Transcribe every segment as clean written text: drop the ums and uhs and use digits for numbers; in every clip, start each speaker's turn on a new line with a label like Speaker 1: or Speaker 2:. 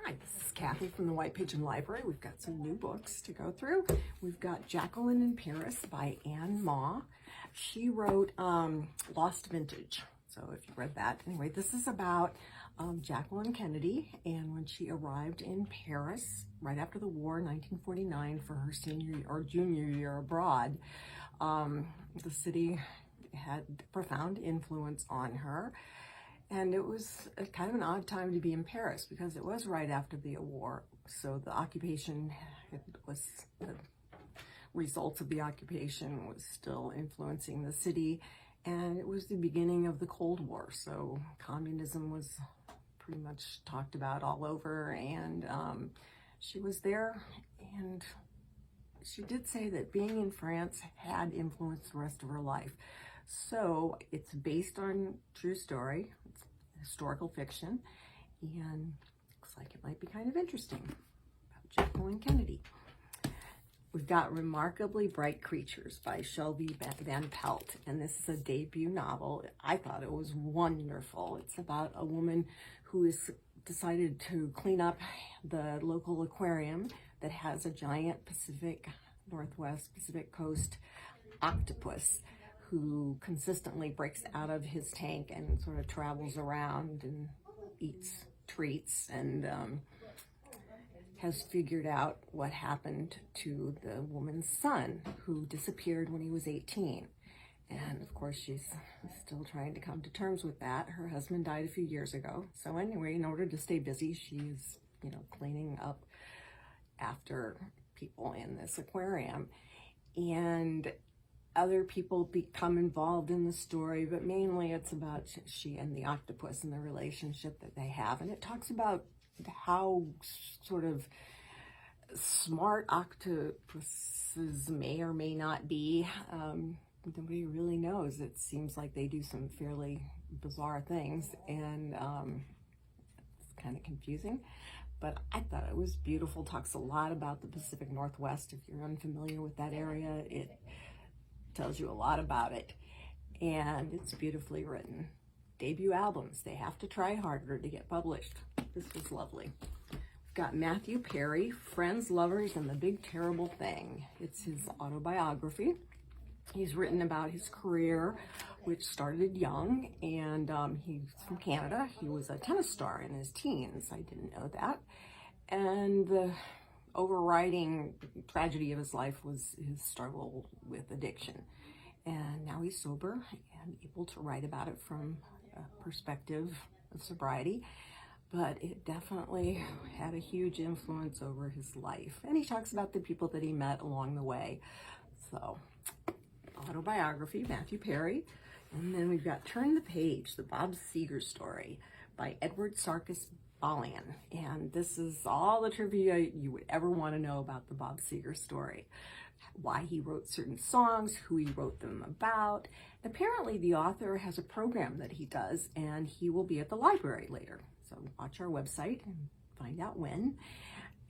Speaker 1: Hi, this is Kathy from the White Pigeon Library. We've got some new books to go through. We've got Jacqueline in Paris by Anne Mau. She wrote Lost Vintage, so if you read that. Anyway, this is about Jacqueline Kennedy, and when she arrived in Paris right after the war, 1949, for her senior or junior year abroad. The city had profound influence on her. And it was kind of an odd time to be in Paris because it was right after the war. So the occupation the results of the occupation was still influencing the city. And it was the beginning of the Cold War. So communism was pretty much talked about all over. And she was there, and she did say that being in France had influenced the rest of her life. So it's based on true story. It's historical fiction, and looks like it might be kind of interesting about Jacqueline Kennedy. We've got Remarkably Bright Creatures by Shelby Van Pelt, and this is a debut novel. I thought it was wonderful. It's about a woman who has decided to clean up the local aquarium that has a giant Northwest Pacific Coast octopus who consistently breaks out of his tank and sort of travels around and eats treats, and has figured out what happened to the woman's son who disappeared when he was 18. And of course, she's still trying to come to terms with that. Her husband died a few years ago. So anyway, in order to stay busy, she's, cleaning up after people in this aquarium. And other people become involved in the story, but mainly it's about she and the octopus and the relationship that they have. And it talks about how sort of smart octopuses may or may not be. Nobody really knows. It seems like they do some fairly bizarre things, and it's kind of confusing. But I thought it was beautiful. Talks a lot about the Pacific Northwest. If you're unfamiliar with that area, it tells you a lot about it, and it's beautifully written. Debut albums, they have to try harder to get published. This was lovely. We've got Matthew Perry, Friends, Lovers, and the Big Terrible Thing. It's his autobiography. He's written about his career, which started young, and he's from Canada. He was a tennis star in his teens. I didn't know that. And the overriding tragedy of his life was his struggle with addiction. And now he's sober and able to write about it from a perspective of sobriety. But it definitely had a huge influence over his life. And he talks about the people that he met along the way. So, autobiography, Matthew Perry. And then we've got Turn the Page, the Bob Seger story by Edward Sarkis Balian. And this is all the trivia you would ever want to know about the Bob Seger story. Why he wrote certain songs, who he wrote them about. Apparently the author has a program that he does, and he will be at the library later. So watch our website and find out when.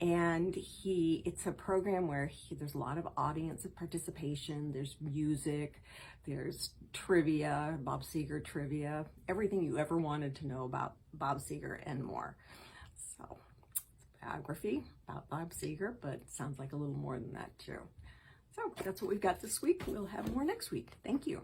Speaker 1: And it's a program where there's a lot of audience participation, there's music, there's trivia, Bob Seger trivia, everything you ever wanted to know about Bob Seger and more. So it's a biography about Bob Seger, but it sounds like a little more than that too. So that's what we've got this week. We'll have more next week. Thank you.